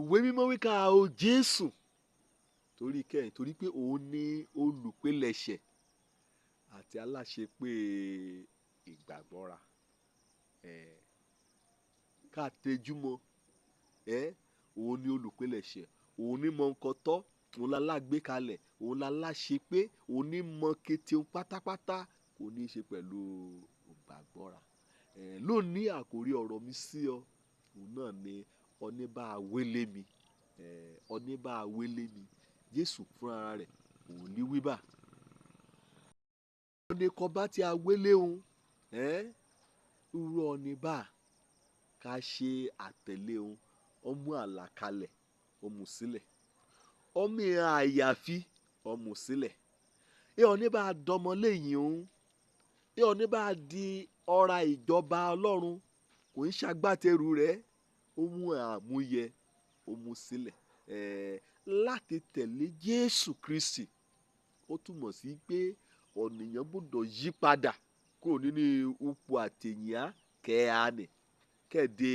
ìwé mímọ́ wí ká o Jésù torí kẹ́yìn torí pé òun ní olùpilẹ̀ṣẹ̀ àti aláṣepé ìgbàgbọ́ra ká tẹjúmọ́ òun ní olùpilẹ̀ṣẹ̀ òun ní mọ nǹkan tọ́ òun la lágbé kalẹ̀ òun la láṣepé òun ní mọ kété pátápátá kò ní í ṣe pẹ̀lú ìgbàgbọ́ra lónìí àkórí ọ̀rọ̀ mi sí ọ òun náà ni oníbàáwélé mi oníbàáwélé mi Jésù fúnra rẹ̀ òun ní wíbà ọ̀nì kan bá ti awélé òun irú ọ̀nì bá ká ṣe àtẹ̀lé òun ọmú àlàkalẹ̀ ọmú sílẹ̀ ọmú ìhàn àyàfi ọmú sílẹ̀ ọ̀nì bá dọmọ lẹ́yìn òun ọ̀nì bá di ọ̀ra ìjọba Ọlọ́run kò ń ṣagbátẹrù rẹ̀ ó mú àmúyẹ ó mú sílẹ̀ láti tẹ̀lé Jésù Kristi ó túmọ̀ sí pé ọ̀nìyàn gbọ́dọ̀ yí padà kúrò nínú ipò àtẹ̀yìnà kẹ́hánì kẹ́ẹ̀dé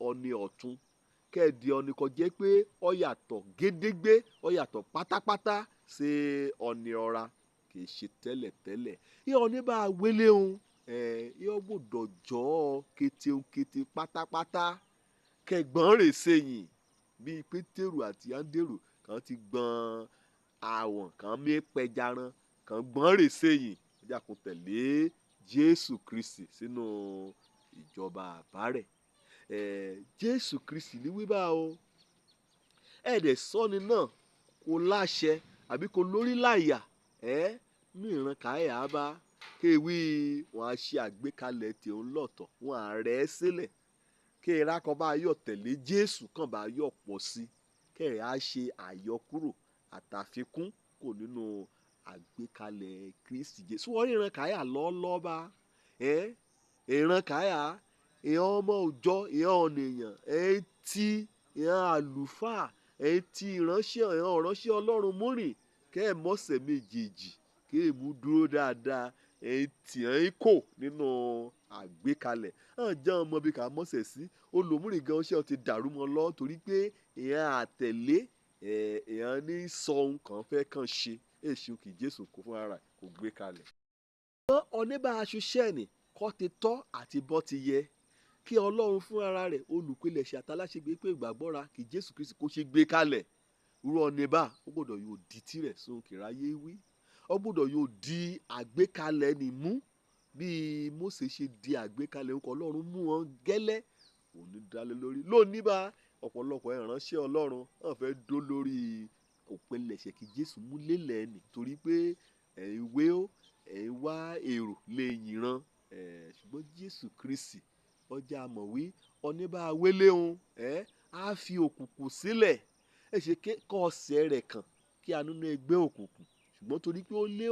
ọ̀nì ọ̀tún kẹ́ẹ̀dé ọ̀nì kan jẹ́ pé ó yàtọ̀ gédégbé ó yàtọ̀ pátápátá sí ọ̀nì ọ̀ra kì í ṣe tẹ́lẹ̀tẹ́lẹ̀ ọ̀nì bá wélé òun yóò gbọ́dọ̀ jọ kété pátápátá kẹgbọ́n rè sẹ́yìn bíi Pétérù àti Áńdérù kan ti gbọ́n àwọn kan mí pẹjaran kan gbọ́n rè sẹ́yìn ọjà kò tẹ̀lé Jésù Kristi sínú ìjọba àbárẹ̀ Jésù Kristi ní wíwá o ẹ̀ẹ́dẹ̀ sọ́ni náà kò láṣẹ àbí kò lórí láyà ní ìran káyà bá kéwì wọn á ṣe àgbékalẹ̀ tèun lọ́tọ̀ wọn á rẹ̀ ẹ́ sílẹ̀ kéèrà kan bá yọ̀ tẹ̀lé Jésù kan bá yọ̀ pọ̀ sí kéèrà á ṣe àyọkúrò àtàfikún kò nínú àgbékalẹ̀ Kristi Jésù wọ́n rí ìran káyà lọ́ọ́lọ́ọ́ bá ìran káyà ìhàn ọmọ òòjọ́ ìhàn ọ̀nìyàn tí ìhàn àlùfáà tí ìhàn ìránṣẹ́ Ọlọ́run múrìn kẹ́ẹ̀ mọ́sẹ̀ méjèèjì kẹ́ẹ̀ mú dúró dáadáa tí ń kò nínú àgbékalẹ̀ jẹ́ ọmọ bí ká mọ́sẹ̀ sí olùmúrìn gan ṣé ọ ti dàrú mọ́ lọ torí pé ìhàn àtẹ̀lé ìhàn ní sọ ohun kan fẹ́ kàn ṣe èṣù kì Jésù kó fún ara kò gbé kalẹ̀. oníbà aṣiṣẹ́ ni kọ́ ti tọ́ àti bọ́ ti yẹ kí Ọlọ́run fún ara rẹ̀ olùpilẹ̀ṣẹ̀ àtàláṣegbé pé ìgbàgbọ́ra kì Jésù Kristi kó ṣe gbé kalẹ̀ irú oníbà ó gbọ́dọ̀ yóò di tirẹ̀ sóhun kìráyé wí ó gbọ́dọ̀ yóò di àgbékalẹ̀ ni mú bí Mósè ṣe di àgbékalẹ̀ nǹkan Ọlọ́run mú wọn gẹ́lẹ́ òní dalẹ̀ lórí lónìí bá ọ̀pọ̀lọpọ̀ ìránṣẹ́ Ọlọ́run hàn fẹ́ dó lórí òpilẹ̀ṣẹ̀ kí Jésù mú lélẹ̀ nì torí pé ìwé wá èrò lè yìnran ṣùgbọ́n Jésù Kristi ọjà àmọ̀wí oníbà wélé òun á fi òkùnkùn sílẹ̀ ṣe kọ́ ọ̀sẹ̀ rẹ̀ kàn kí a nínú ẹgbẹ́ òkùnkùn ṣùgbọ́n torí pé ó lé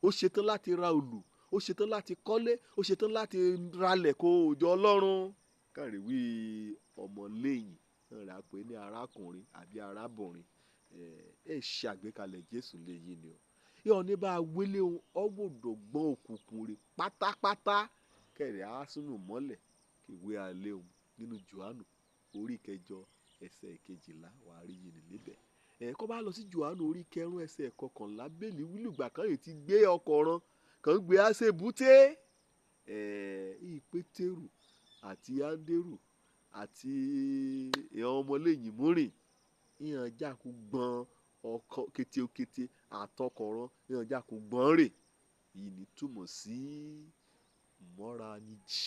ó ṣetán láti ra òlù ó ṣetán láti kọ́lé ó ṣetán láti ralẹ̀ kó òjò Ọlọ́run káàrí wí ọmọlẹ́yìn náà rà pé ní arákùnrin àbí arábìnrin ṣàgbékalẹ̀ Jésù lẹ́yìn ni o yóò ní bá wélé ohun ọgbọ́dọ̀ gbọ́n òkùnkùn rẹ̀ pátápátá kẹrẹ̀ á sínú mọ́lẹ̀ ìwé alẹ́ ohun nínú Jòhánù orí 8 ẹsẹ̀ 12 wàá rí yìí níbẹ̀ kọ́ bá lọ sí Jòhánù orí 9 ẹsẹ̀ 11 bẹ́ẹ̀lì wílùgbà kan rè ti gbé ọkọ̀ ran kàn gbé àṣebùté Pétérù àti Áńdérù àti ìhàn ọmọlẹ́yìn múrìn ìhàn jákú gbọ́n ọkọ̀ kétékété àtọkọ̀ràn ìhàn jákú gbọ́n rè yìí ní túmọ̀ sí mọ́ra níjì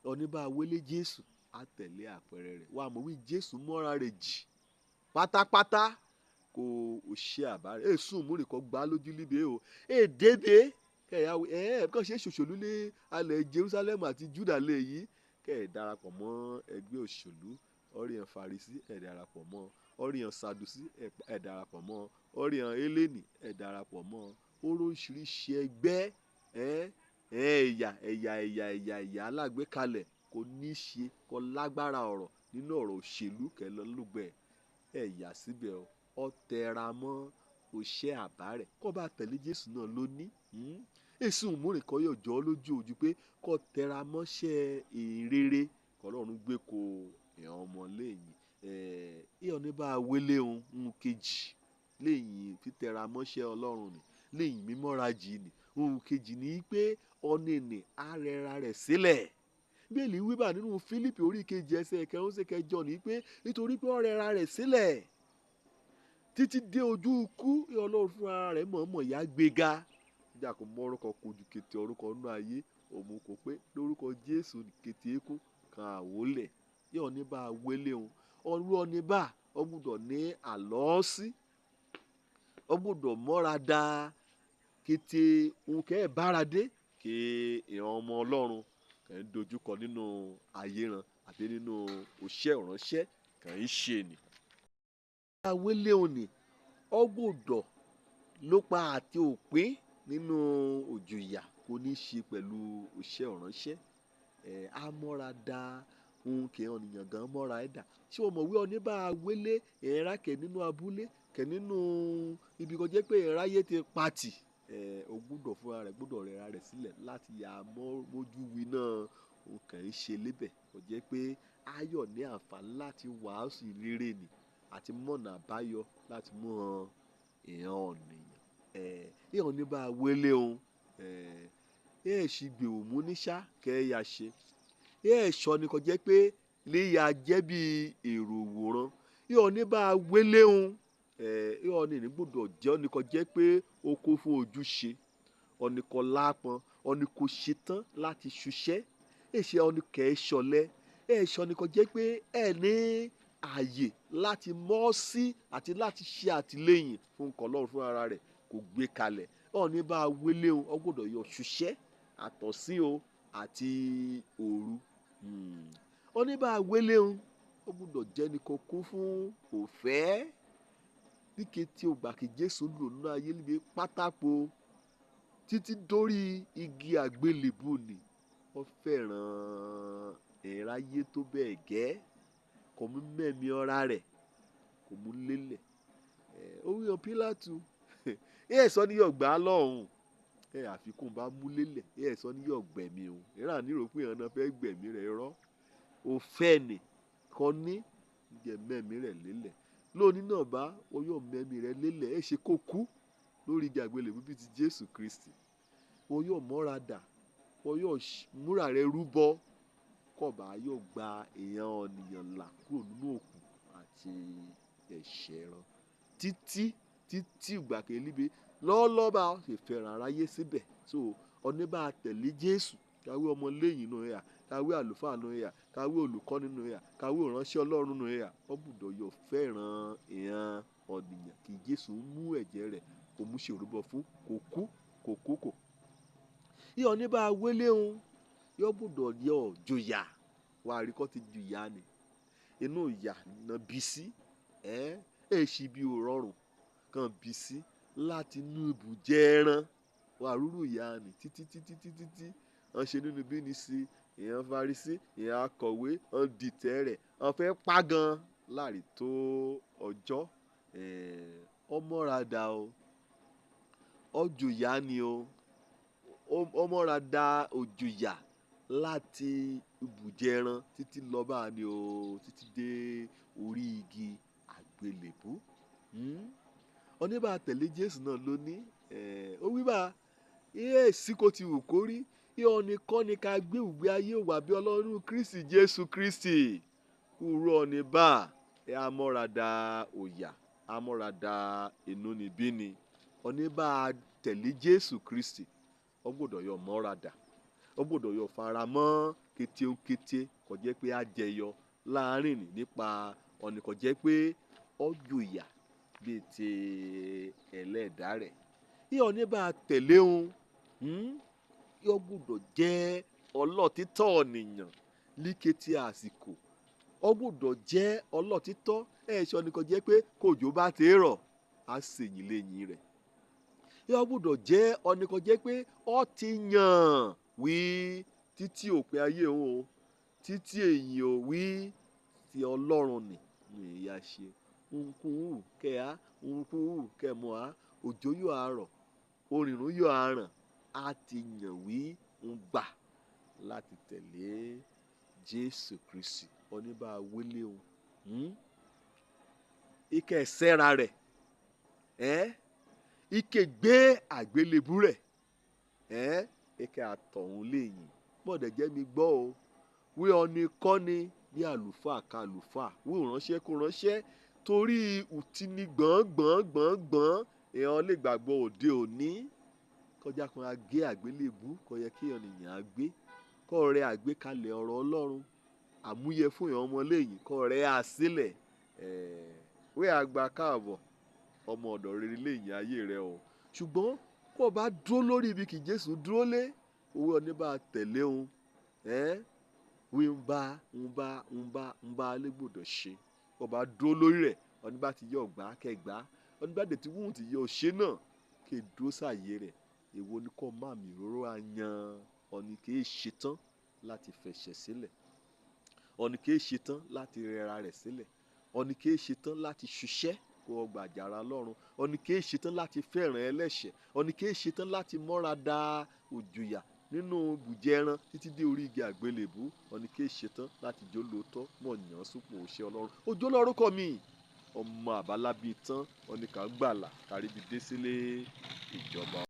oníbà wélé Jésù á tẹ̀lé àpẹẹrẹ rẹ̀ wà mọ̀ wí Jésù mọ́ra rẹ̀ jì pátápátá kò ṣe àbárẹ̀ èsùn múrìn kan gbá lójú líbe o èdèbè kẹyàwó kàn ṣe ṣòṣèlú ní alẹ̀ Jerusalem àti Juda lè yí kẹ́ darapọ̀ mọ́ ẹgbẹ́ òṣèlú ọ̀rìyàn Farisí darapọ̀ mọ́ ọ̀rìyàn Sadusi darapọ̀ mọ́ ọ̀rìyàn Eléni darapọ̀ mọ́ oríṣiríṣi ẹgbẹ́ ẹ̀yà alágbèékalẹ̀ kò ní í ṣe kò lágbára ọ̀rọ̀ nínú ọ̀rọ̀ òṣèlú kẹlọ́lùgbẹ̀ ẹ̀yà síbẹ̀ ọ tẹra mọ́ òṣẹ́ àbárẹ̀ kó bá tẹ̀lé Jésù náà lóní èsì òmùrìn kan yóò jọ ọ́ lójú ojú pé kó tẹra mọ́ṣẹ́ ìrere kọ́lọ́run gbé ko ìhàn ọmọ wọn lẹ́yìn ìyọ̀ ní bá wélé ohun kejì lẹ́yìn títẹra mọ́ṣẹ́ Ọlọ́run ni lẹ́yìn mímọ́ra jì ní ohun kejì ní pé ọ̀nẹ́ni á rẹra rẹ̀ sílẹ̀. Bíbélì wíbà nínú Fílípì orí kejì ẹsẹ̀ kẹrin sí kẹjọ ní pé nítorí pé ó rẹra rẹ̀ sílẹ̀ títí dé ojú ikú Ọlọ́run fún ara rẹ̀ mọ̀ọ́mọ̀ yá gbéga. Ìjà kò mọ orúkọ kojú kété orúkọ nínú ayé òun kò pé lórúkọ Jésù kété ekú kan àwòlẹ̀ yóò ní bá wélé ọrú ọ̀ní bá ọ gbọ́dọ̀ ní àlọ́ọ́sí ọ gbọ́dọ̀ mọ́ra dá kété ohun kẹ́ ẹ̀ bára dé kí ìran ọmọ Ọlọ́run kàn ń dojúkọ nínú ayé ran àbí nínú òṣìṣẹ́ ìránṣẹ́ kàn ń ṣe ni. Àwélé òní ọ gbọ́dọ̀ lópa àti òpin nínú òjò ìyà kò ní ṣe pẹ̀lú òṣìṣẹ́ ìránṣẹ́ amọ́ra da ohun kẹ́ ọ̀nìyàn gan mọ́ra ẹ̀dá ṣé o mọ̀ wí ọ ní bá wélé ẹ̀rá kẹ̀ nínú abúlé kẹ̀ nínú ibi kan jẹ́ pé ẹ̀ráyé ti pati o gbọ́dọ̀ fúnra rẹ̀ gbọ́dọ̀ rẹra rẹ̀ sílẹ̀ láti yà mójú wí náà o kàn ń ṣe lébẹ̀ kò jẹ́ pé ayọ̀ ní àǹfààní láti wàásù rere ni àti mọ̀nà àbáyọ láti mú hàn èèyàn ọ̀nìyàn èèyàn ní bá wélé ṣì gbèwò mú níṣá kẹ́ ẹ yà ṣe sọ ni kò jẹ́ pé léyà jẹ́ bí èrò òwòrán èèyàn ní bá wélé èèyàn ní gbọ́dọ̀ jẹ́ ọ̀nì kò jẹ́ pé ó kó fún ojúṣe ọ̀nì kò lápọn ọ̀nì kò ṣetán láti ṣiṣẹ́ èṣe ọ̀nì kẹ́ ẹ ṣọlẹ̀ sọ ni kò jẹ́ pé ẹ ní ààyè láti mọ́ sí àti láti ṣe àtìlẹ́yìn fún nǹkan Ọlọ́run fún ara rẹ̀ kò gbé kalẹ̀ ọ̀ní bá wélé ọ gbọ́dọ̀ yọ ṣiṣẹ́ àtọ̀sí àti òru ọ̀ní bá wélé ọ gbọ́dọ̀ jẹ́ ní kò kún fún òfẹ́ ní kété ògbà kí Jésù lò nínú ayé níbi pátákó títí dórí igi àgbélébù ni ó fẹ́ràn ìráyé tó bẹ́ẹ̀ gẹ́ kò mú mẹ́mí ọ̀rá rẹ̀ kò mú lélẹ̀ orí ọ Pílátù sọ ní yọ̀ gbà á lọ́hùn àfikún bá mú lélẹ̀ sọ ní yọ̀ gbẹ̀mí o ìrà nírò pé ọ̀nà fẹ́ gbẹ̀mí rẹ̀ rọ́ òfẹ́ ni kò ní jẹ́ mẹ́mí rẹ̀ lélẹ̀ lónìí náà bá oyún mẹ́mí rẹ̀ lélẹ̀ ṣe kó kú lórí igi àgbélébùú bíi ti Jésù Kristi oyún mọ́ra dà oyún múra rẹ̀ rúbọ kọba yóò gba èèyàn ọ̀nìyàn là kúrò nínú òkú àti ẹ̀ṣẹ̀ rán títí ìgbàkẹ́ líbe lọ́ọ́lọ́ba ṣe fẹ́ràn aráyé síbẹ̀ so ọ̀ní bá tẹ̀lé Jésù káwé ọmọ lẹ́yìn nù ẹ̀yà káwé àlùfáà nù ẹ̀yà káwé olùkọ́ nínú ẹ̀yà káwé ìránṣẹ́ Ọlọ́run nù ẹ̀yà ó gbọ́dọ̀ yọ fẹ́ràn èèyàn ọ̀nìyàn kí Jésù mú ẹ̀jẹ̀ rẹ̀ kó mú ṣèrúbọ fún kò kú ìyọ̀ ní bá wélé yọ gbọ́dọ̀ yọ jòyà wà rí kọ́ ti jòyà ni inú ìyà náà bí sí èsì bí ò rọrùn kan bí sí láti inú ibùjẹ ẹran wà rúrú ìyà ni títí wọ́n ṣe nínú bí ní sí èèyàn Farisí èèyàn akọ̀wé wọ́n dìtẹ̀ rẹ̀ wọ́n fẹ́ pa gan láàrin tó ọjọ́ ọmọràdà ọjòyà ni ọmọràdà òjòyà láti ibùjẹ ẹran títí lọ́ba ni títí dé orí igi àgbélébú oníbà tẹ̀lé Jésù náà ló ní ó wíbà èsì kò ti wù kó rí ọ̀nì kọ́ ni ká gbé ìgbé ayé wà bí Ọlọ́run Kristi Jésù Kristi kúrò ọ̀nì bá amọ́ràdà òyà amọ́ràdà inúnibíni oníbà tẹ̀lé Jésù Kristi ó gbọ́dọ̀ yọ mọ́ràdà ó gbọ́dọ̀ yọ faramọ́ kétékété kò jẹ́ pé á jẹyọ láàrin nípa ọ̀nì kò jẹ́ pé ọjọ́ ìyà bíi ti ẹlẹ́dàá rẹ̀ yíyọ ní bá tẹ̀lé yọ gbọ́dọ̀ jẹ́ ọlọ́títọ́ ọ̀nìyàn líkétí àsìkò ó gbọ́dọ̀ jẹ́ ọlọ́títọ́ ẹ̀ṣọ́ ni kò jẹ́ pé kòjò bá ti rọ̀ á sèyìn lẹ́yìn rẹ̀ yọ gbọ́dọ̀ jẹ́ ọ̀nì kò jẹ́ pé ó ti yàn wí títí òpin ayé òun títí èyí ò wí ti Ọlọ́run ni ìyá ṣe nkùnhùn kẹ́á nkùnhùn kẹ́mọ́ á òjò yóò àárọ̀ orìnrún yóò àràn á ti yàn wí ń gbà láti tẹ̀lé Jésù Kristi oníbà wélé ike ẹ̀sẹ́ra rẹ̀ ike gbé àgbélébú rẹ̀ ike àtọ̀hún lẹ́yìn bọ́ọ̀dẹ̀ jẹ́ mi gbọ́ o wí ọni kọ́ni bí àlùfáà ka àlùfáà wí ìránṣẹ́ kó ránṣẹ́ torí ùtìní gbọ̀ngbọ̀ngbọ̀ngbọ̀n èèyàn lè gbàgbọ́ òde òní kọjá kan á gé àgbélébú kò yẹ kí ènìyàn á gbé kọ́ rẹ àgbékalẹ̀ ọ̀rọ̀ Ọlọ́run àmúyẹ fún èèyàn ọmọlẹ́yìn kọ́ rẹ á sílẹ̀ wí àgbà káàbọ̀ ọmọ ọ̀dọ̀ rere lẹ́yìn ayé rẹ o ṣùgbọ́n kó o bá dúró lórí ibi kì Jésù dúró lé owó ọní bá tẹ̀lé òun wí ń bá alẹ́gbọ̀dọ̀ ṣe kó o bá dúró lórí rẹ̀ ọní bá ti yọ ọ̀gbá kẹgbá ọní bá dẹ̀ ti wúhùn ti yọ òṣè náà kí e dúró sáàyè rẹ̀ èwo ni kò má mi róró àyàn ọ̀nì kì í ṣetán láti fẹ̀ṣẹ̀ sílẹ̀ ọ̀nì kì í ṣetán láti rẹra rẹ̀ sílẹ̀ ọ̀nì kì í ṣetán láti ṣiṣẹ́ kó ọgbà àjàrà Ọlọ́run ọ̀nì kì í ṣetán láti fẹ́ràn ẹlẹ́ṣẹ̀ ọ̀nì kì í ṣetán láti mọ́ra da òjòyà nínú bùjẹ́ ẹran títí dé orí igi àgbélébú ọ̀nì kì í ṣetán láti jó lóòótọ́ mọ̀ yàn súpò òṣè Ọlọ́run òjò lórúkọ mi ọmọ àbálábí tán ọ̀nì kà gbàlà káríbi dé sílé ìjọba.